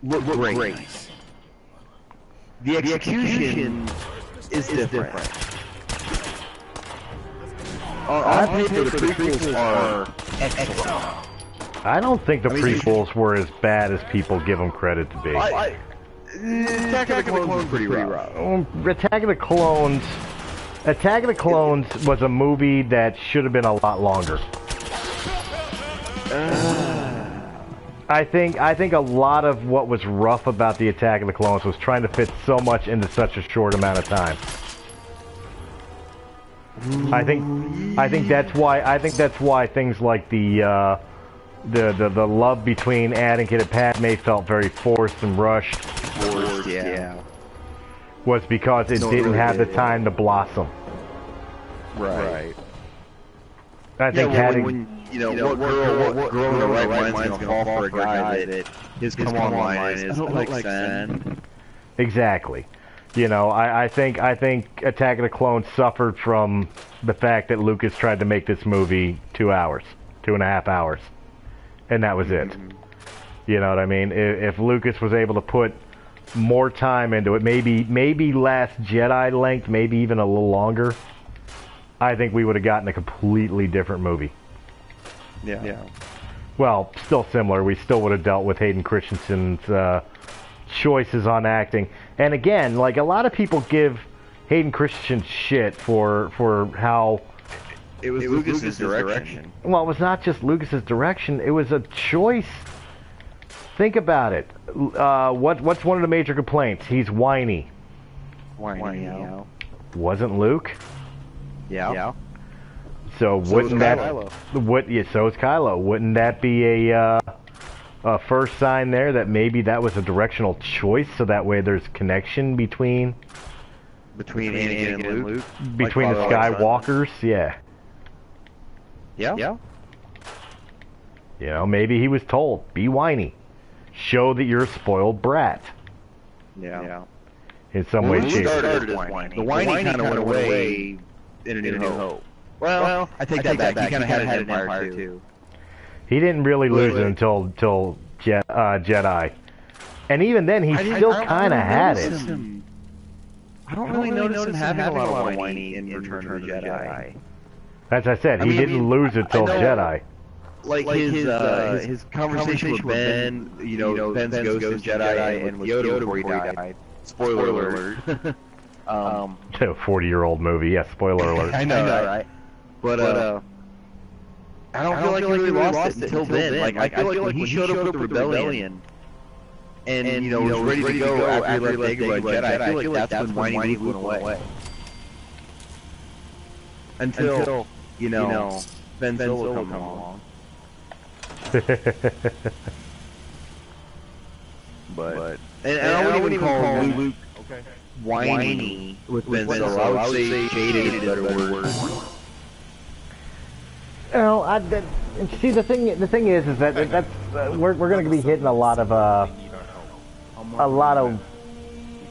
look great. The execution is different. On paper, the prequels are excellent. I don't think the prequels were as bad as people give them credit to be. Attack of the Clones is pretty rough. Attack of the Clones was a movie that should have been a lot longer. I think a lot of what was rough about the Attack of the Clones was trying to fit so much into such a short amount of time. I think that's why things like the love between Anakin and Padme felt very forced and rushed. Yeah. Was because it didn't have the time to blossom. Right. I think what girl in the right mind's gonna fall for a guy that his come on line is, I don't like sand. Exactly. You know, I think Attack of the Clones suffered from the fact that Lucas tried to make this movie 2 hours, 2.5 hours, and that was it. You know what I mean? If Lucas was able to put more time into it, maybe Last Jedi length, maybe even a little longer, I think we would have gotten a completely different movie. Yeah. Well, still similar. We still would have dealt with Hayden Christensen's choices on acting. And again, like, a lot of people give Hayden Christensen shit for how... It was Lucas's direction. Well, it was not just Lucas's direction. It was a choice. Think about it. What's one of the major complaints? He's whiny. Whiny. Wasn't Luke? Yeah. So wouldn't that? So is Kylo. Wouldn't that be a first sign there that maybe that was a directional choice? So that way there's connection between Anakin and Luke. Between the Skywalkers. Yeah. Yeah. You know, maybe he was told, be whiny. Show that you're a spoiled brat. Yeah. In some way, shape. Started as whiny. The whiny kind of went away in A New Hope. Well, I take that back. He kind of had an Empire too. He didn't really lose it until Jedi. And even then, he still kind of had it. I don't really notice him having a lot of whiny in Return of the Jedi. As I said, he didn't lose it till Jedi. Like his conversation with Ben, you know, Ben's ghost in Jedi and with Yoda before he died. Spoiler alert. 40-year-old movie, yes, spoiler alert. I know, right? But I don't feel like he really lost it until then. Like I feel like when he showed up with the rebellion, and you know was ready to go after he left Dagobah Jedi, I feel like that's when whiny Luke went away. Until you know Ben Solo come along. But I wouldn't even call Luke whiny with Ben Solo. I would say jaded is a better word. Well, see, the thing is that we're going to be hitting a lot of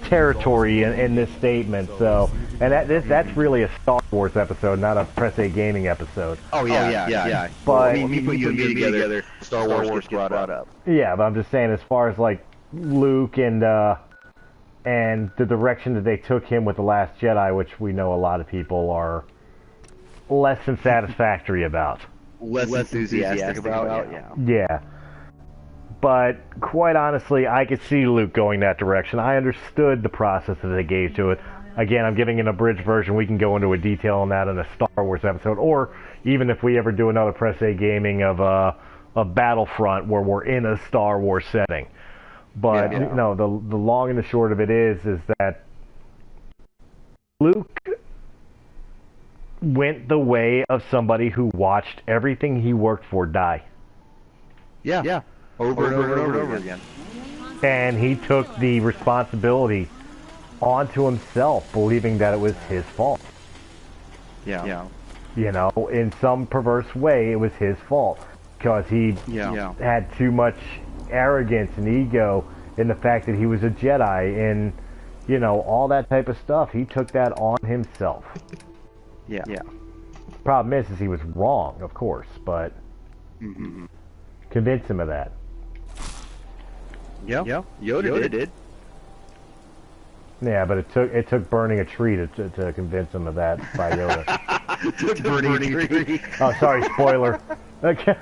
territory in this statement. So And that's really a Star Wars episode, not a Press A Gaming episode. Oh yeah. But I mean, you and me together, Star Wars gets brought up. Yeah, but I'm just saying, as far as like Luke and the direction that they took him with The Last Jedi, which we know a lot of people are less than satisfactory about. Less enthusiastic about, Yeah. But quite honestly, I could see Luke going that direction. I understood the process that they gave to it. Again, I'm giving an abridged version. We can go into a detail on that in a Star Wars episode, or even if we ever do another Press A Gaming of a Battlefront where we're in a Star Wars setting. But you know, the long and the short of it is that Luke went the way of somebody who watched everything he worked for die. Yeah. Over and over again. And he took the responsibility onto himself, believing that it was his fault. Yeah. You know, in some perverse way, it was his fault. Because he had too much arrogance and ego in the fact that he was a Jedi and, you know, all that type of stuff. He took that on himself. Yeah. Problem is he was wrong, of course, but convince him of that. Yeah. Yoda did. Yeah, but it took burning a tree to convince him of that by Yoda. It took burning a tree. Oh, sorry, spoiler. Okay.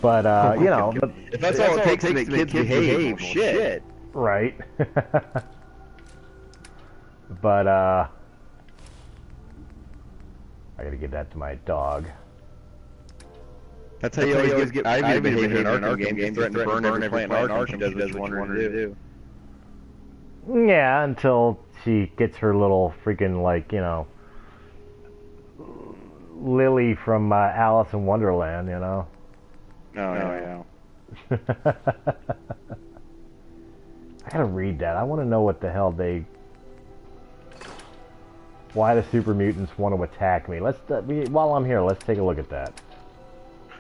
But you know, if that's all it takes to make kids behave, shit. Right. But I gotta give that to my dog. That's how you always get. I behave in an Arkham game. You threaten to burn every plant in Arkham. She does what you want her to do. Yeah, until she gets her little freaking, like, you know, Lily from Alice in Wonderland, you know. Oh, yeah. I gotta read that. I want to know what the hell why the super mutants want to attack me. Let's while I'm here, let's take a look at that.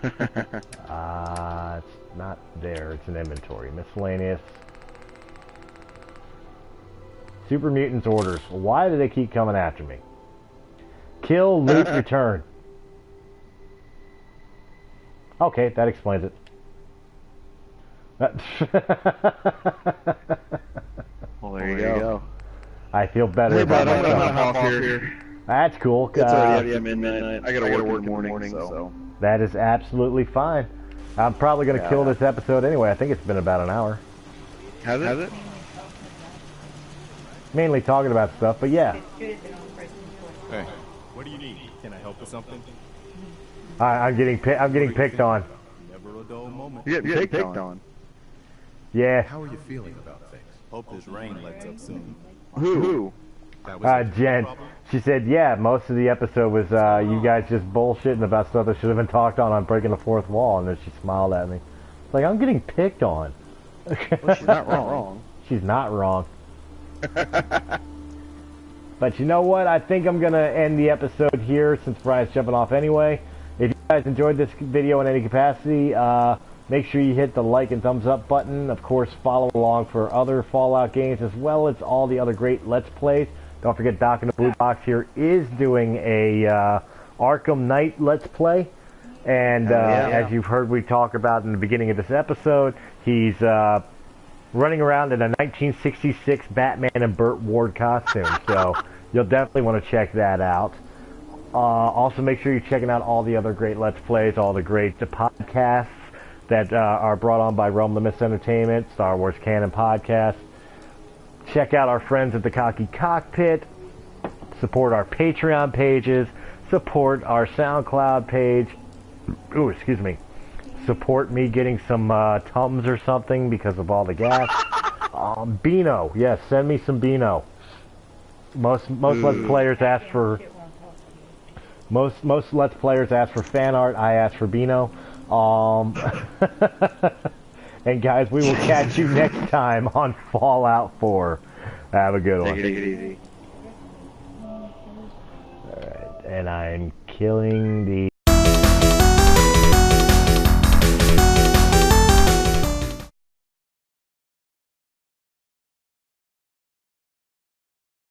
It's not there. It's an inventory. Miscellaneous. Super mutants orders. Why do they keep coming after me? Kill, loot, return. Okay, that explains it. Well, there you go. I feel better about I'm myself. off here. That's cool. It's already after midnight. I gotta work in the morning, so. That is absolutely fine. I'm probably going to kill this episode anyway. I think it's been about an hour. Has it? Mainly talking about stuff, but yeah. Hey, what do you need? Can I help with something? I'm getting picked on. Never a dull moment. You're getting picked on. Yeah. How are you feeling about things? Hope this rain lets up soon. Who? That was Jen. She said, yeah, most of the episode was you guys just bullshitting about stuff that should have been talked on breaking the fourth wall, and then she smiled at me. It's like, I'm getting picked on. Well, she's not wrong. She's not wrong. But you know what? I think I'm going to end the episode here since Brian's jumping off anyway. If you guys enjoyed this video in any capacity, make sure you hit the like and thumbs up button. Of course, follow along for other Fallout games as well as all the other great Let's Plays. Don't forget, Doc in the Blue Box here is doing a Arkham Knight Let's Play. And as you've heard we talk about in the beginning of this episode, he's running around in a 1966 Batman and Burt Ward costume. So you'll definitely want to check that out. Also, make sure you're checking out all the other great Let's Plays, all the great podcasts that are brought on by Realm Limits Entertainment, Star Wars Canon Podcast. Check out our friends at the Cocky Cockpit. Support our Patreon pages. Support our SoundCloud page. Ooh, excuse me. Support me getting some Tums or something because of all the gas. Beano. Yes, send me some Beano. Most Let's Players ask for... Most Let's Players ask for fan art. I ask for Beano. And guys, we will catch you next time on Fallout 4. Have a good one. Take it easy. Alright, and I'm killing the...